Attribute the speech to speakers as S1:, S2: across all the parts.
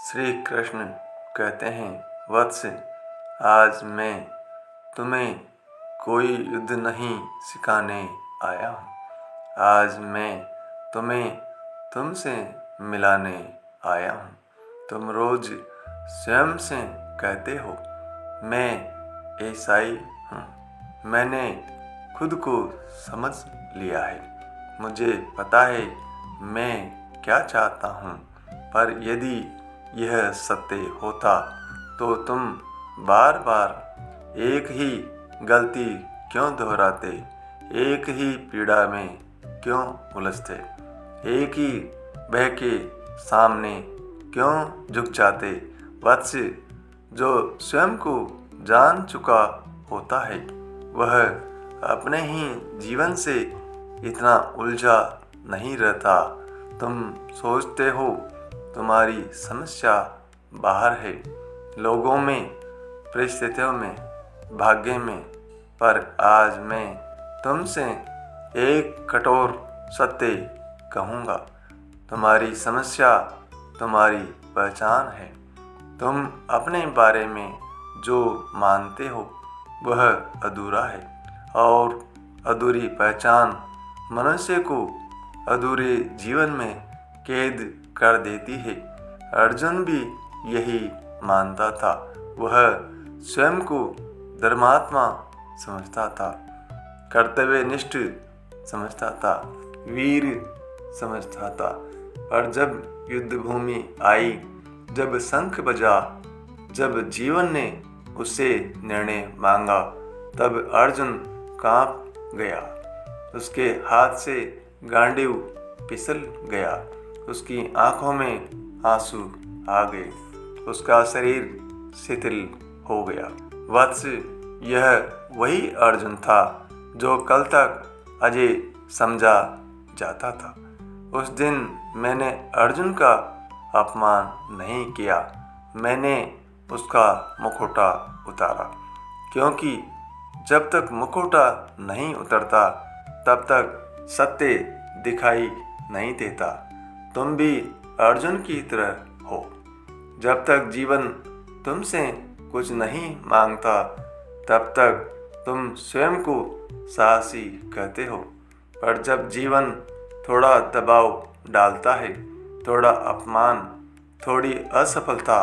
S1: श्री कृष्ण कहते हैं, वत्स, आज मैं तुम्हें कोई युद्ध नहीं सिखाने आया हूँ। आज मैं तुम्हें तुमसे मिलाने आया हूँ। तुम रोज स्वयं से कहते हो, मैं ईसाई हूँ। मैंने खुद को समझ लिया है। मुझे पता है मैं क्या चाहता हूँ। पर यदि यह सत्य होता तो तुम बार बार एक ही गलती क्यों दोहराते, एक ही पीड़ा में क्यों उलझते, एक ही भय के सामने क्यों झुक जाते। वत्स, जो स्वयं को जान चुका होता है वह अपने ही जीवन से इतना उलझा नहीं रहता। तुम सोचते हो तुम्हारी समस्या बाहर है, लोगों में, परिस्थितियों में, भाग्य में। पर आज मैं तुमसे एक कठोर सत्य कहूँगा। तुम्हारी समस्या तुम्हारी पहचान है। तुम अपने बारे में जो मानते हो वह अधूरा है, और अधूरी पहचान मनुष्य को अधूरे जीवन में कैद कर देती है। अर्जुन भी यही मानता था। वह स्वयं को धर्मात्मा समझता था, कर्तव्यनिष्ठ समझता था, वीर समझता था। पर जब युद्ध भूमि आई, जब शंख बजा, जब जीवन ने उससे निर्णय मांगा, तब अर्जुन कांप गया। उसके हाथ से गांडीव फिसल गया। उसकी आंखों में आंसू आ गए। उसका शरीर शिथिल हो गया। वत्स, यह वही अर्जुन था जो कल तक अजय समझा जाता था। उस दिन मैंने अर्जुन का अपमान नहीं किया, मैंने उसका मुखौटा उतारा। क्योंकि जब तक मुखौटा नहीं उतरता तब तक सत्य दिखाई नहीं देता। तुम भी अर्जुन की तरह हो। जब तक जीवन तुमसे कुछ नहीं मांगता तब तक तुम स्वयं को साहसी कहते हो। पर जब जीवन थोड़ा दबाव डालता है, थोड़ा अपमान, थोड़ी असफलता,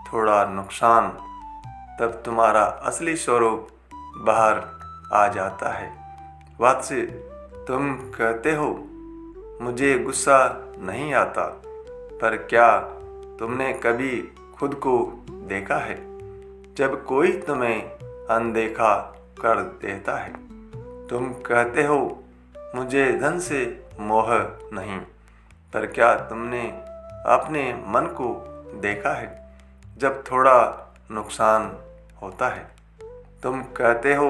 S1: थोड़ा नुकसान, तब तुम्हारा असली स्वरूप बाहर आ जाता है। वत्स, तुम कहते हो मुझे गुस्सा नहीं आता, पर क्या तुमने कभी खुद को देखा है जब कोई तुम्हें अनदेखा कर देता है? तुम कहते हो मुझे धन से मोह नहीं, पर क्या तुमने अपने मन को देखा है जब थोड़ा नुकसान होता है? तुम कहते हो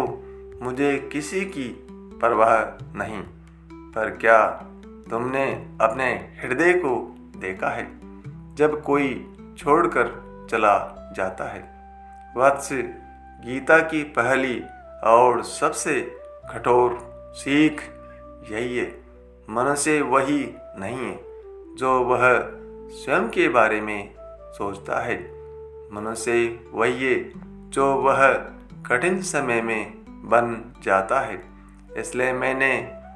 S1: मुझे किसी की परवाह नहीं, पर क्या तुमने अपने हृदय को देखा है जब कोई छोड़कर चला जाता है? वत्स, गीता की पहली और सबसे कठोर सीख यही है, मनुष्य वही नहीं है जो वह स्वयं के बारे में सोचता है। मनुष्य वही है जो वह कठिन समय में बन जाता है। इसलिए मैंने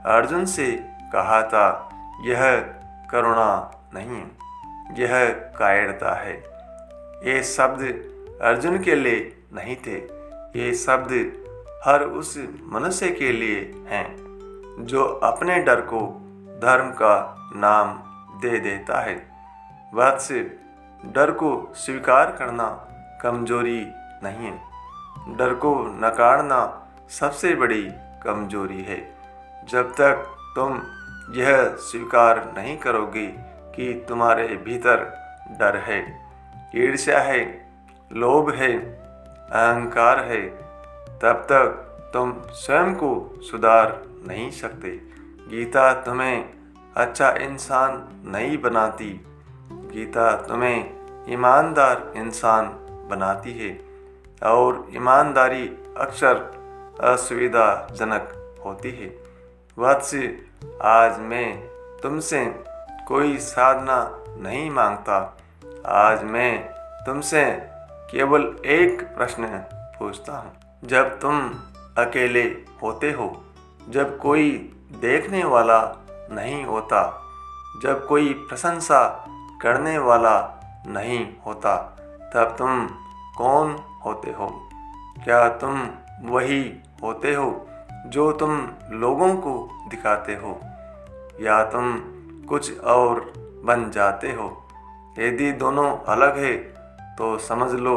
S1: अर्जुन से कहा था, यह करुणा नहीं, यह कायरता है। ये शब्द अर्जुन के लिए नहीं थे, ये शब्द हर उस मनुष्य के लिए हैं जो अपने डर को धर्म का नाम दे देता है। वत्स, डर को स्वीकार करना कमजोरी नहीं है, डर को नकारना सबसे बड़ी कमजोरी है। जब तक तुम यह स्वीकार नहीं करोगे कि तुम्हारे भीतर डर है, ईर्ष्या है, लोभ है, अहंकार है, तब तक तुम स्वयं को सुधार नहीं सकते। गीता तुम्हें अच्छा इंसान नहीं बनाती, गीता तुम्हें ईमानदार इंसान बनाती है, और ईमानदारी अक्सर असुविधाजनक होती है। वत्स, आज मैं तुमसे कोई साधना नहीं मांगता, आज मैं तुमसे केवल एक प्रश्न पूछता हूँ। जब तुम अकेले होते हो, जब कोई देखने वाला नहीं होता, जब कोई प्रशंसा करने वाला नहीं होता, तब तुम कौन होते हो? क्या तुम वही होते हो जो तुम लोगों को दिखाते हो, या तुम कुछ और बन जाते हो? यदि दोनों अलग है तो समझ लो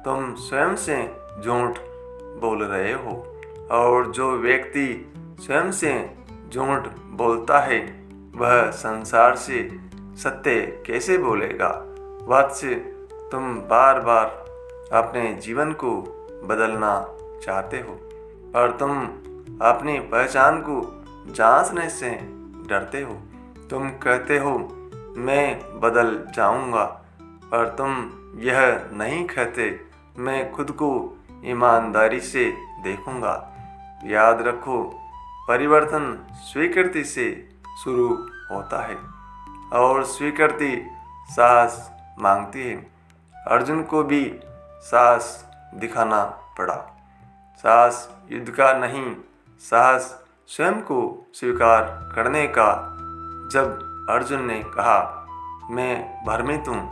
S1: तुम स्वयं से झूठ बोल रहे हो, और जो व्यक्ति स्वयं से झूठ बोलता है वह संसार से सत्य कैसे बोलेगा? वत्स, तुम बार बार अपने जीवन को बदलना चाहते हो, पर तुम अपनी पहचान को जांचने से डरते हो। तुम कहते हो मैं बदल जाऊंगा, पर तुम यह नहीं कहते मैं खुद को ईमानदारी से देखूंगा। याद रखो, परिवर्तन स्वीकृति से शुरू होता है, और स्वीकृति साहस मांगती है। अर्जुन को भी साहस दिखाना पड़ा। साहस युद्ध का नहीं, साहस स्वयं को स्वीकार करने का। जब अर्जुन ने कहा मैं भ्रमित हूँ,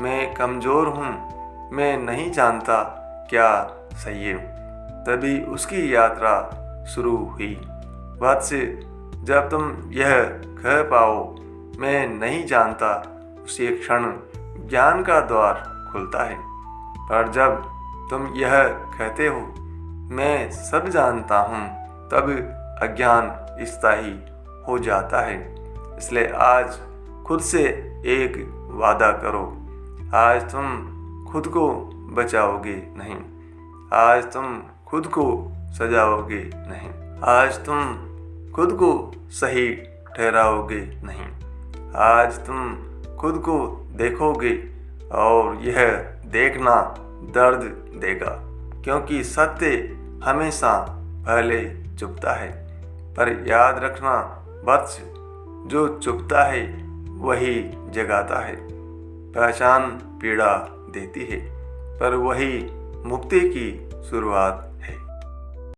S1: मैं कमज़ोर हूँ, मैं नहीं जानता क्या सही है, तभी उसकी यात्रा शुरू हुई। वत्स, जब तुम यह कह पाओ मैं नहीं जानता, उसी क्षण ज्ञान का द्वार खुलता है। पर जब तुम यह कहते हो मैं सब जानता हूँ, तब अज्ञान स्थायी हो जाता है। इसलिए आज खुद से एक वादा करो। आज तुम खुद को बचाओगे नहीं, आज तुम खुद को सजाओगे नहीं, आज तुम खुद को सही ठहराओगे नहीं, आज तुम खुद को देखोगे और यह देखना दर्द देगा, क्योंकि सत्य हमेशा पहले चुपता है। पर याद रखना वत्स, जो चुपता है वही जगाता है। पहचान पीड़ा देती है, पर वही मुक्ति की शुरुआत